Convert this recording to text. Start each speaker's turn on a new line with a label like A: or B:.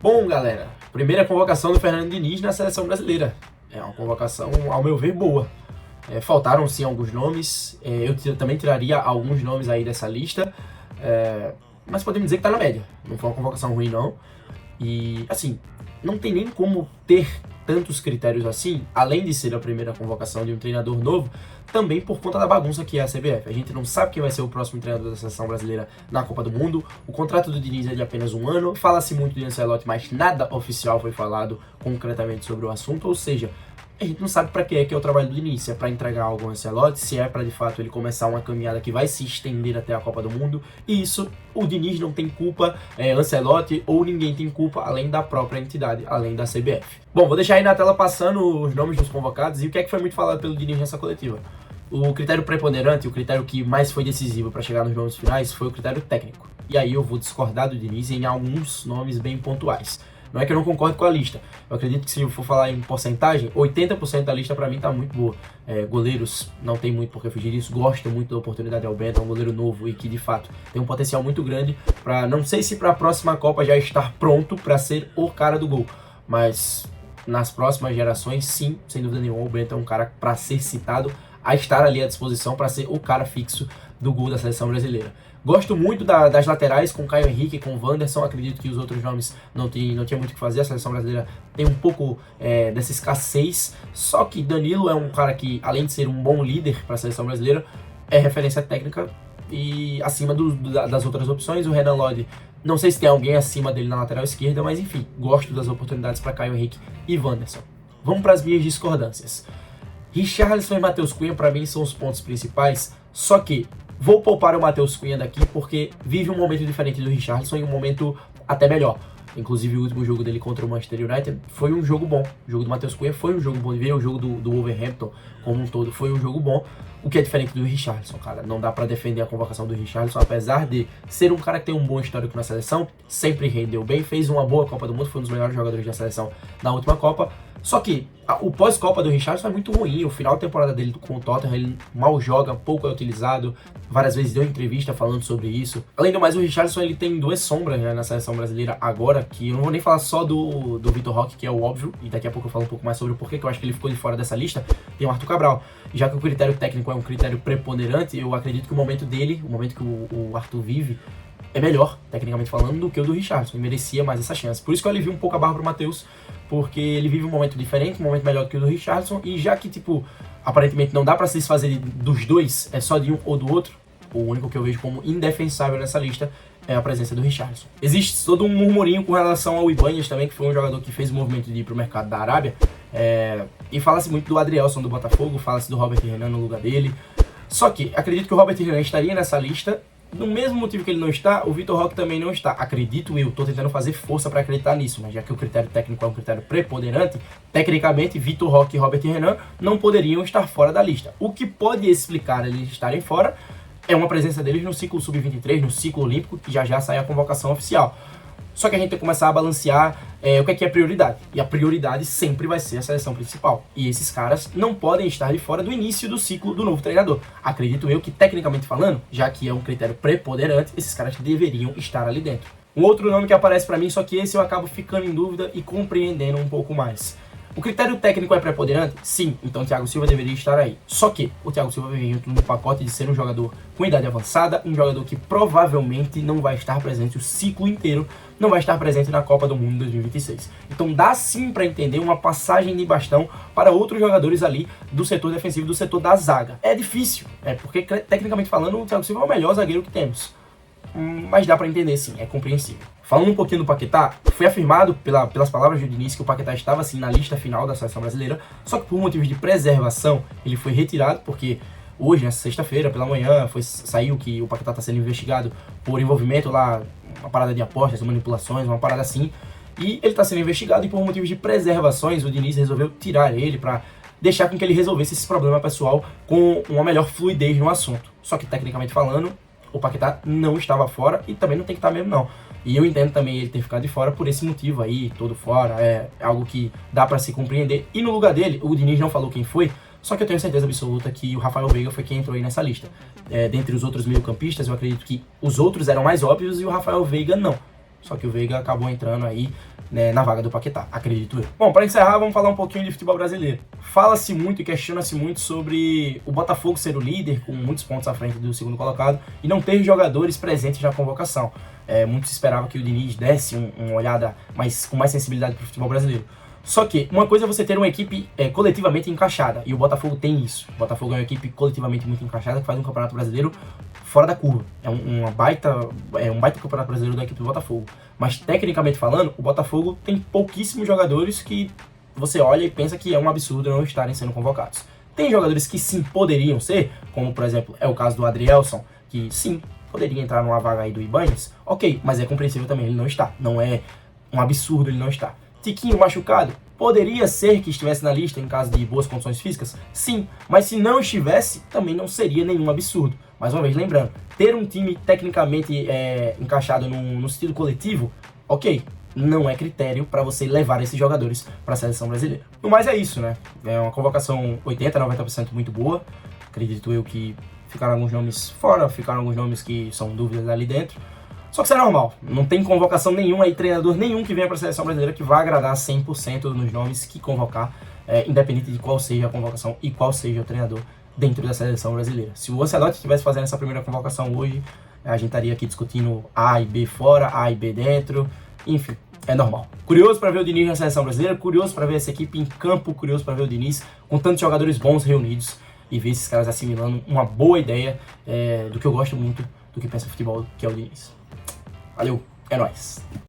A: Bom, galera, primeira convocação do Fernando Diniz na seleção brasileira. É uma convocação, ao meu ver, boa. Faltaram sim alguns nomes, eu também tiraria alguns nomes aí dessa lista, mas podemos dizer que tá na média. Não foi uma convocação ruim, não. E, assim, não tem nem como ter tantos critérios assim, além de ser a primeira convocação de um treinador novo, também por conta da bagunça que é a CBF. A gente não sabe quem vai ser o próximo treinador da seleção brasileira na Copa do Mundo. O contrato do Diniz é de apenas 1 ano. Fala-se muito de Ancelotti, mas nada oficial foi falado concretamente sobre o assunto, ou seja, a gente não sabe para que é o trabalho do Diniz, se é para entregar algo ao Ancelotti, se é para de fato ele começar uma caminhada que vai se estender até a Copa do Mundo. E isso, o Diniz não tem culpa, Ancelotti ou ninguém tem culpa além da própria entidade, além da CBF. Bom, vou deixar aí na tela passando os nomes dos convocados e o que é que foi muito falado pelo Diniz nessa coletiva. O critério preponderante, o critério que mais foi decisivo para chegar nos nomes finais foi o critério técnico. E aí eu vou discordar do Diniz em alguns nomes bem pontuais. Não é que eu não concordo com a lista. Eu acredito que se eu for falar em porcentagem, 80% da lista pra mim tá muito boa. Goleiros, não tem muito por que fugir disso. Gosto muito da oportunidade ao Bento, é um goleiro novo e que de fato tem um potencial muito grande para, não sei se para a próxima Copa já estar pronto para ser o cara do gol, mas nas próximas gerações, sim, sem dúvida nenhuma, o Bento é um cara para ser citado, a estar ali à disposição para ser o cara fixo do gol da seleção brasileira. Gosto muito das laterais, com Caio Henrique, com Wanderson. Acredito que os outros nomes não tinha muito o que fazer. A seleção brasileira tem um pouco dessa escassez. Só que Danilo é um cara que, além de ser um bom líder para a seleção brasileira, é referência técnica e acima das outras opções. O Renan Lodi, não sei se tem alguém acima dele na lateral esquerda, mas enfim, gosto das oportunidades para Caio Henrique e Wanderson. Vamos para as minhas discordâncias. Richarlison e Matheus Cunha, para mim, são os pontos principais. Só que vou poupar o Matheus Cunha daqui porque vive um momento diferente do Richarlison e um momento até melhor. Inclusive o último jogo dele contra o Manchester United foi um jogo bom. O jogo do Matheus Cunha foi um jogo bom de ver. O jogo do Wolverhampton como um todo foi um jogo bom. O que é diferente do Richarlison, cara. Não dá pra defender a convocação do Richarlison, apesar de ser um cara que tem um bom histórico na seleção, sempre rendeu bem, fez uma boa Copa do Mundo, foi um dos melhores jogadores da seleção na última Copa. Só que o pós-Copa do Richarlison é muito ruim. O final da temporada dele com o Tottenham, ele mal joga, pouco é utilizado. Várias vezes deu entrevista falando sobre isso. Além do mais, o Richarlison ele tem duas sombras, né, na seleção brasileira agora, que eu não vou nem falar só do Vitor Roque, que é o óbvio, e daqui a pouco eu falo um pouco mais sobre o porquê que eu acho que ele ficou de fora dessa lista. Tem o Arthur Cabral. Já que o critério técnico é um critério preponderante, eu acredito que o momento dele, o momento que o Arthur vive, é melhor, tecnicamente falando, do que o do Richarlison, e merecia mais essa chance. Por isso que eu alivio um pouco a barra pro Matheus, porque ele vive um momento diferente, um momento melhor do que o do Richarlison, e já que, tipo, aparentemente não dá pra se desfazer dos dois, é só de um ou do outro, o único que eu vejo como indefensável nessa lista é a presença do Richarlison. Existe todo um murmurinho com relação ao Ibanez também, que foi um jogador que fez o movimento de ir pro mercado da Arábia, e fala-se muito do Adrielson do Botafogo, fala-se do Robert Renan no lugar dele. Só que acredito que o Robert Renan estaria nessa lista. Do mesmo motivo que ele não está, o Vitor Roque também não está. Acredito eu, tô tentando fazer força para acreditar nisso, mas já que o critério técnico é um critério preponderante, tecnicamente Vitor Roque e Robert Renan não poderiam estar fora da lista. O que pode explicar eles estarem fora é uma presença deles no ciclo sub-23, no ciclo olímpico, que já sai a convocação oficial. Só que a gente tem que começar a balancear o que é prioridade. E a prioridade sempre vai ser a seleção principal. E esses caras não podem estar de fora do início do ciclo do novo treinador. Acredito eu que, tecnicamente falando, já que é um critério preponderante, esses caras deveriam estar ali dentro. Um outro nome que aparece pra mim, só que esse eu acabo ficando em dúvida e compreendendo um pouco mais. O critério técnico é preponderante? Sim, então o Thiago Silva deveria estar aí. Só que o Thiago Silva vem junto no pacote de ser um jogador com idade avançada, um jogador que provavelmente não vai estar presente o ciclo inteiro, não vai estar presente na Copa do Mundo 2026. Então dá sim para entender uma passagem de bastão para outros jogadores ali do setor defensivo, do setor da zaga. É difícil, porque tecnicamente falando o Thiago Silva é o melhor zagueiro que temos. Mas dá para entender sim, é compreensível. Falando um pouquinho do Paquetá, foi afirmado pelas palavras do Diniz que o Paquetá estava assim na lista final da seleção brasileira, só que por motivos de preservação ele foi retirado, porque hoje, nessa sexta-feira, pela manhã, saiu que o Paquetá está sendo investigado por envolvimento lá, uma parada de apostas, manipulações, uma parada assim, e ele está sendo investigado e por motivos de preservações o Diniz resolveu tirar ele para deixar com que ele resolvesse esse problema pessoal com uma melhor fluidez no assunto. Só que, tecnicamente falando, o Paquetá não estava fora e também não tem que estar mesmo não. E eu entendo também ele ter ficado de fora por esse motivo aí, todo fora, é algo que dá pra se compreender. E no lugar dele, o Diniz não falou quem foi, só que eu tenho certeza absoluta que o Rafael Veiga foi quem entrou aí nessa lista. Dentre os outros meio-campistas, eu acredito que os outros eram mais óbvios e o Rafael Veiga não. Só que o Veiga acabou entrando aí, né, na vaga do Paquetá, acredito eu. Bom, para encerrar, vamos falar um pouquinho de futebol brasileiro. Fala-se muito e questiona-se muito sobre o Botafogo ser o líder, com muitos pontos à frente do segundo colocado, e não ter jogadores presentes na convocação. Muitos esperavam que o Diniz desse uma olhada com mais sensibilidade para o futebol brasileiro. Só que uma coisa é você ter uma equipe coletivamente encaixada, e o Botafogo tem isso. O Botafogo é uma equipe coletivamente muito encaixada, que faz um campeonato brasileiro fora da curva. É um baita campeonato brasileiro da equipe do Botafogo. Mas tecnicamente falando, o Botafogo tem pouquíssimos jogadores que você olha e pensa que é um absurdo não estarem sendo convocados. Tem jogadores que sim poderiam ser, como por exemplo é o caso do Adrielson, que sim poderia entrar numa vaga aí do Ibañez, ok, mas é compreensível também ele não está. Não é um absurdo ele não estar. Tiquinho machucado? Poderia ser que estivesse na lista em caso de boas condições físicas? Sim, mas se não estivesse, também não seria nenhum absurdo. Mais uma vez, lembrando, ter um time tecnicamente encaixado no sentido coletivo, ok, não é critério para você levar esses jogadores para a seleção brasileira. No mais é isso, né? É uma convocação 80%, 90% muito boa. Acredito eu que ficaram alguns nomes fora, ficaram alguns nomes que são dúvidas ali dentro. Só que isso é normal, não tem convocação nenhuma e treinador nenhum que venha para a seleção brasileira que vai agradar 100% nos nomes que convocar, independente de qual seja a convocação e qual seja o treinador dentro da seleção brasileira. Se o Ancelotti estivesse fazendo essa primeira convocação hoje, a gente estaria aqui discutindo A e B fora, A e B dentro, enfim, é normal. Curioso para ver o Diniz na seleção brasileira, curioso para ver essa equipe em campo, curioso para ver o Diniz com tantos jogadores bons reunidos e ver esses caras assimilando uma boa ideia do que eu gosto muito do que pensa futebol, que é o Diniz. Valeu, é nóis!